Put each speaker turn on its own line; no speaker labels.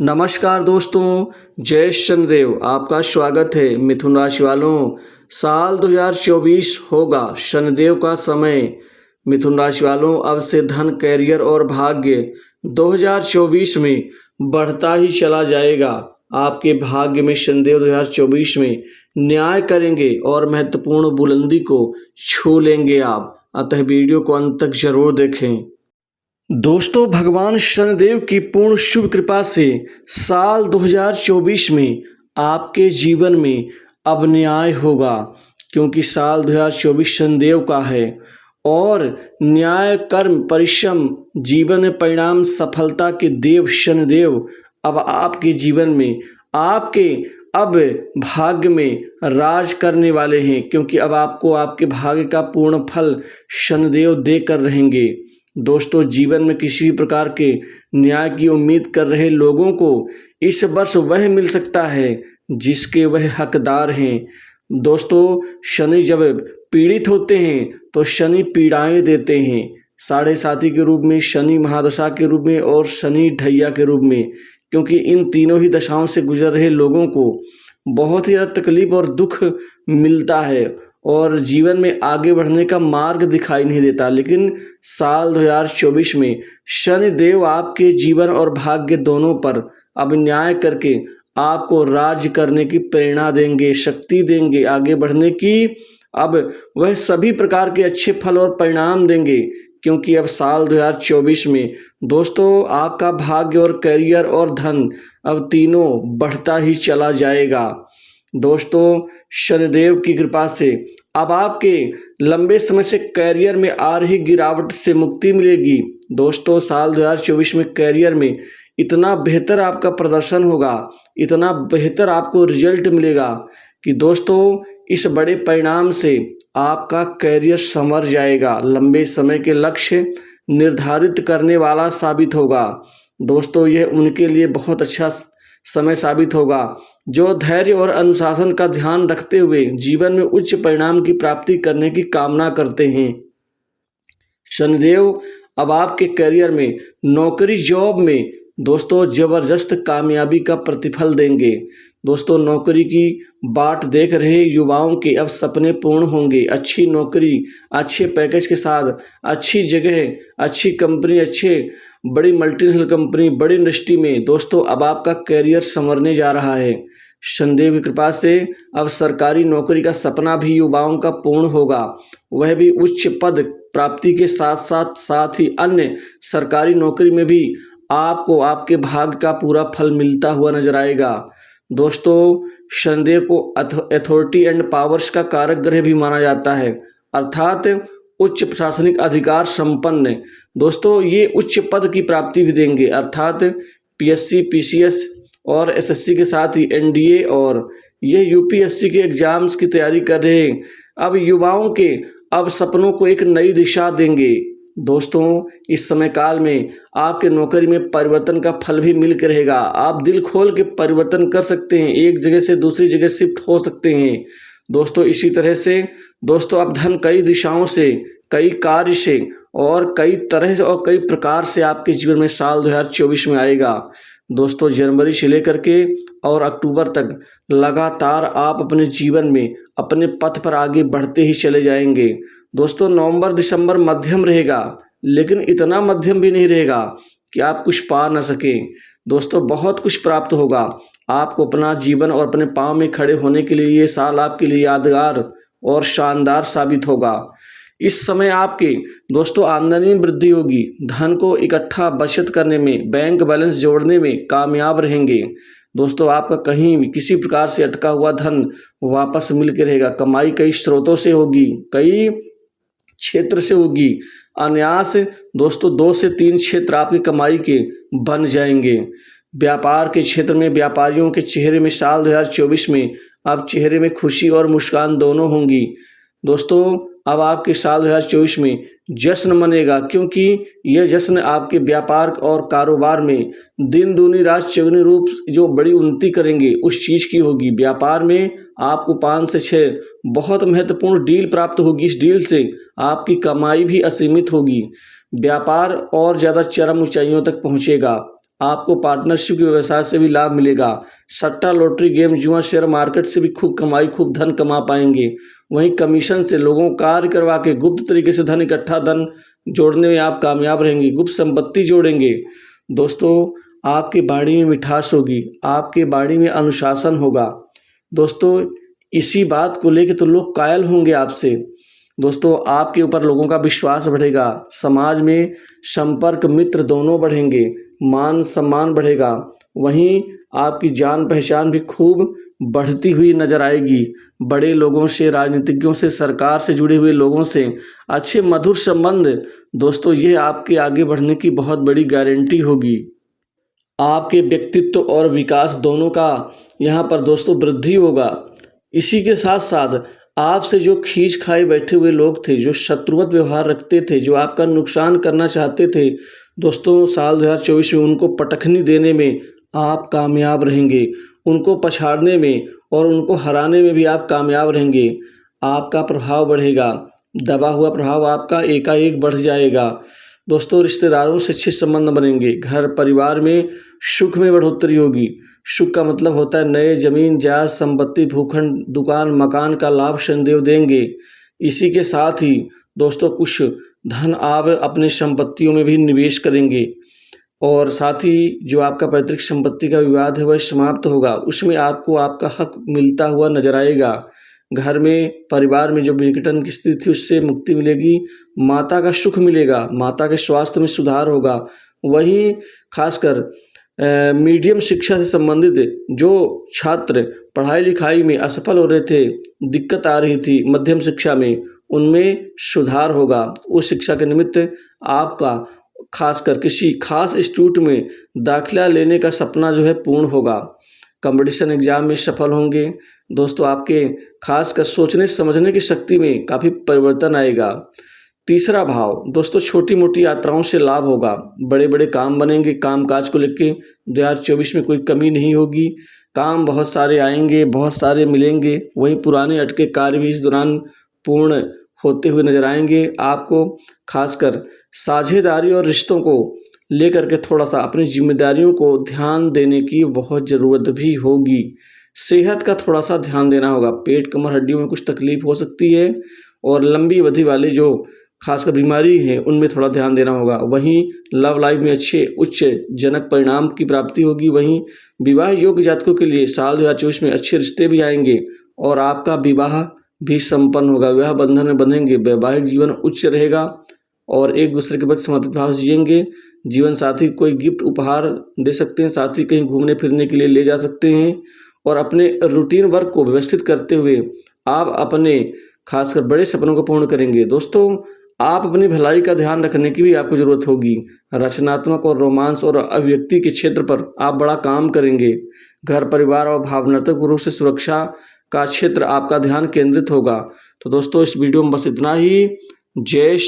नमस्कार दोस्तों, जय शनिदेव। आपका स्वागत है। मिथुन राशि वालों, साल 2024 होगा शनिदेव का समय। मिथुन राशि वालों, अब से धन, कैरियर और भाग्य 2024 में बढ़ता ही चला जाएगा। आपके भाग्य में शनिदेव 2024 में न्याय करेंगे और महत्वपूर्ण बुलंदी को छू लेंगे आप। अतः वीडियो को अंत तक जरूर देखें। दोस्तों, भगवान शनिदेव की पूर्ण शुभ कृपा से साल 2024 में आपके जीवन में अब न्याय होगा, क्योंकि साल 2024 शनिदेव का है और न्याय, कर्म, परिश्रम, जीवन में परिणाम, सफलता के देव शनिदेव अब आपके जीवन में, आपके अब भाग्य में राज करने वाले हैं, क्योंकि अब आपको आपके भाग्य का पूर्ण फल शनिदेव देकर रहेंगे। दोस्तों, जीवन में किसी भी प्रकार के न्याय की उम्मीद कर रहे लोगों को इस वर्ष वह मिल सकता है जिसके वह हकदार हैं। दोस्तों, शनि जब पीड़ित होते हैं तो शनि पीड़ाएं देते हैं, साढ़े साथी के रूप में, शनि महादशा के रूप में और शनि ढैया के रूप में, क्योंकि इन तीनों ही दशाओं से गुजर रहे लोगों को बहुत ही ज़्यादा तकलीफ और दुख मिलता है और जीवन में आगे बढ़ने का मार्ग दिखाई नहीं देता। लेकिन साल 2024 में शनि देव आपके जीवन और भाग्य दोनों पर अब न्याय करके आपको राज्य करने की प्रेरणा देंगे, शक्ति देंगे आगे बढ़ने की। अब वह सभी प्रकार के अच्छे फल और परिणाम देंगे, क्योंकि अब साल 2024 में दोस्तों आपका भाग्य और करियर और धन अब तीनों बढ़ता ही चला जाएगा। दोस्तों, शनिदेव की कृपा से अब आपके लंबे समय से करियर में आ रही गिरावट से मुक्ति मिलेगी। दोस्तों, साल 2024 में करियर में इतना बेहतर आपका प्रदर्शन होगा, इतना बेहतर आपको रिजल्ट मिलेगा कि दोस्तों इस बड़े परिणाम से आपका करियर संवर जाएगा, लंबे समय के लक्ष्य निर्धारित करने वाला साबित होगा। दोस्तों, यह उनके लिए बहुत अच्छा समय साबित होगा जो धैर्य और अनुशासन का ध्यान रखते हुए जीवन में उच्च परिणाम की प्राप्ति करने की कामना करते हैं। शनिदेव अब आपके करियर में, नौकरी, जॉब में दोस्तों जबरदस्त कामयाबी का प्रतिफल देंगे। दोस्तों, नौकरी की बाट देख रहे युवाओं के अब सपने पूर्ण होंगे। अच्छी नौकरी, अच्छे पैकेज के साथ, अच्छी जगह, अच्छी कंपनी, अच्छे बड़ी मल्टीनेशनल कंपनी, बड़ी इंडस्ट्री में दोस्तों अब आपका करियर संवरने जा रहा है। शनिदेव की कृपा से अब सरकारी नौकरी का सपना भी युवाओं का पूर्ण होगा, वह भी उच्च पद प्राप्ति के साथ ही अन्य सरकारी नौकरी में भी आपको आपके भाग्य का पूरा फल मिलता हुआ नजर आएगा। दोस्तों, शनिदेव को अथॉरिटी एंड पावर्स का कारक ग्रह भी माना जाता है, अर्थात उच्च प्रशासनिक अधिकार संपन्न। दोस्तों, ये उच्च पद की प्राप्ति भी देंगे, अर्थात पीएससी, पीसीएस और एसएससी के साथ ही एनडीए और यह यूपीएससी के एग्जाम्स की तैयारी कर रहे अब युवाओं के अब सपनों को एक नई दिशा देंगे। दोस्तों, इस समय काल में आपके नौकरी में परिवर्तन का फल भी मिल कर रहेगा। आप दिल खोल के परिवर्तन कर सकते हैं, एक जगह से दूसरी जगह शिफ्ट हो सकते हैं। दोस्तों, इसी तरह से दोस्तों अब धन कई दिशाओं से, कई कार्य से और कई तरह से और कई प्रकार से आपके जीवन में साल 2024 में आएगा। दोस्तों, जनवरी से लेकर के और अक्टूबर तक लगातार आप अपने जीवन में अपने पथ पर आगे बढ़ते ही चले जाएंगे। दोस्तों, नवंबर दिसंबर मध्यम रहेगा, लेकिन इतना मध्यम भी नहीं रहेगा कि आप कुछ पा ना सकें। दोस्तों, बहुत कुछ प्राप्त होगा आपको। अपना जीवन और अपने पांव में खड़े होने के लिए ये साल आपके लिए यादगार और शानदार साबित होगा। इस समय आपके दोस्तों आमदनी में वृद्धि होगी, धन को इकट्ठा बचत करने में, बैंक बैलेंस जोड़ने में कामयाब रहेंगे। दोस्तों, आपका कहीं भी किसी प्रकार से अटका हुआ धन वापस मिल के रहेगा। कमाई कई स्रोतों से होगी, कई क्षेत्र से होगी। अनायास दोस्तों 2 से 3 क्षेत्र आपकी कमाई के बन जाएंगे। व्यापार के क्षेत्र में व्यापारियों के चेहरे में साल 2024 में अब चेहरे में खुशी और मुस्कान दोनों होंगी। दोस्तों, अब आपके साल 2024 में जश्न मनेगा, क्योंकि यह जश्न आपके व्यापार और कारोबार में दिन दूनी रात चौगुनी रूप जो बड़ी उन्नति करेंगे उस चीज़ की होगी। व्यापार में आपको 5 से 6 बहुत महत्वपूर्ण डील प्राप्त होगी। इस डील से आपकी कमाई भी असीमित होगी। व्यापार और ज़्यादा चरम ऊंचाइयों तक पहुंचेगा। आपको पार्टनरशिप के व्यवसाय से भी लाभ मिलेगा। सट्टा, लॉटरी, गेम, जुआ, शेयर मार्केट से भी खूब कमाई, खूब धन कमा पाएंगे। वहीं कमीशन से लोगों को कार्य करवा के गुप्त तरीके से धन इकट्ठा, धन जोड़ने में आप कामयाब रहेंगे। गुप्त संपत्ति जोड़ेंगे। दोस्तों, आपकी वाणी में मिठास होगी, आपके वाणी में अनुशासन होगा। दोस्तों, इसी बात को लेकर तो लोग कायल होंगे आपसे। दोस्तों, आपके ऊपर लोगों का विश्वास बढ़ेगा। समाज में संपर्क, मित्र दोनों बढ़ेंगे। मान सम्मान बढ़ेगा। वहीं आपकी जान पहचान भी खूब बढ़ती हुई नजर आएगी। बड़े लोगों से, राजनीतिज्ञों से, सरकार से जुड़े हुए लोगों से अच्छे मधुर संबंध, दोस्तों ये आपके आगे बढ़ने की बहुत बड़ी गारंटी होगी। आपके व्यक्तित्व और विकास दोनों का यहाँ पर दोस्तों वृद्धि होगा। इसी के साथ साथ आपसे जो खींच खाए बैठे हुए लोग थे, जो शत्रुवत व्यवहार रखते थे, जो आपका नुकसान करना चाहते थे, दोस्तों साल 2024 में उनको पटखनी देने में आप कामयाब रहेंगे। उनको पछाड़ने में और उनको हराने में भी आप कामयाब रहेंगे। आपका प्रभाव बढ़ेगा। दबा हुआ प्रभाव आपका एकाएक बढ़ जाएगा। दोस्तों, रिश्तेदारों से अच्छे संबंध बनेंगे। घर परिवार में सुख में बढ़ोतरी होगी। सुख का मतलब होता है नए जमीन जायदाद, संपत्ति, भूखंड, दुकान, मकान का लाभ शनिदेव देंगे। इसी के साथ ही दोस्तों कुछ धन आप अपने संपत्तियों में भी निवेश करेंगे और साथ ही जो आपका पैतृक संपत्ति का विवाद है वह समाप्त होगा। उसमें आपको आपका हक मिलता हुआ नजर आएगा। घर में, परिवार में जो विघटन की स्थिति थी उससे मुक्ति मिलेगी। माता का सुख मिलेगा। माता के स्वास्थ्य में सुधार होगा। वहीं खासकर मीडियम शिक्षा से संबंधित जो छात्र पढ़ाई लिखाई में असफल हो रहे थे, दिक्कत आ रही थी मध्यम शिक्षा में, उनमें सुधार होगा। उस शिक्षा के निमित्त आपका खासकर किसी खास इंस्टीट्यूट में दाखिला लेने का सपना जो है पूर्ण होगा। कंपटीशन एग्जाम में सफल होंगे। दोस्तों, आपके खासकर सोचने समझने की शक्ति में काफ़ी परिवर्तन आएगा। तीसरा भाव, दोस्तों छोटी मोटी यात्राओं से लाभ होगा। बड़े बड़े काम बनेंगे। काम काज को लेकर 2024 में कोई कमी नहीं होगी। काम बहुत सारे आएंगे, बहुत सारे मिलेंगे। वहीं पुराने अटके कार्य भी इस दौरान पूर्ण होते हुए नजर आएंगे। आपको खासकर साझेदारी और रिश्तों को लेकर के थोड़ा सा अपनी जिम्मेदारियों को ध्यान देने की बहुत ज़रूरत भी होगी। सेहत का थोड़ा सा ध्यान देना होगा। पेट, कमर, हड्डियों में कुछ तकलीफ हो सकती है और लंबी अवधि वाली जो खासकर बीमारी है उनमें थोड़ा ध्यान देना होगा। वहीं लव लाइफ में अच्छे उच्च जनक परिणाम की प्राप्ति होगी। वहीं विवाह योग्य जातकों के लिए साल 2024 में अच्छे रिश्ते भी आएंगे और आपका विवाह भी संपन्न होगा। विवाह बंधन में बंधेंगे। वैवाहिक जीवन उच्च रहेगा और एक दूसरे के प्रति समर्पित भाव से जिएंगे। जीवन साथी कोई गिफ्ट उपहार दे सकते हैं, साथ ही कहीं घूमने फिरने के लिए ले जा सकते हैं और अपने रूटीन वर्क को व्यवस्थित करते हुए आप अपने खासकर बड़े सपनों को पूर्ण करेंगे। दोस्तों, आप अपनी भलाई का ध्यान रखने की भी आपको जरूरत होगी। रचनात्मक और रोमांस और अभिव्यक्ति के क्षेत्र पर आप बड़ा काम करेंगे। घर परिवार और भावनात्मक रूप से सुरक्षा का क्षेत्र आपका ध्यान केंद्रित होगा। तो दोस्तों, इस वीडियो में बस इतना ही। जय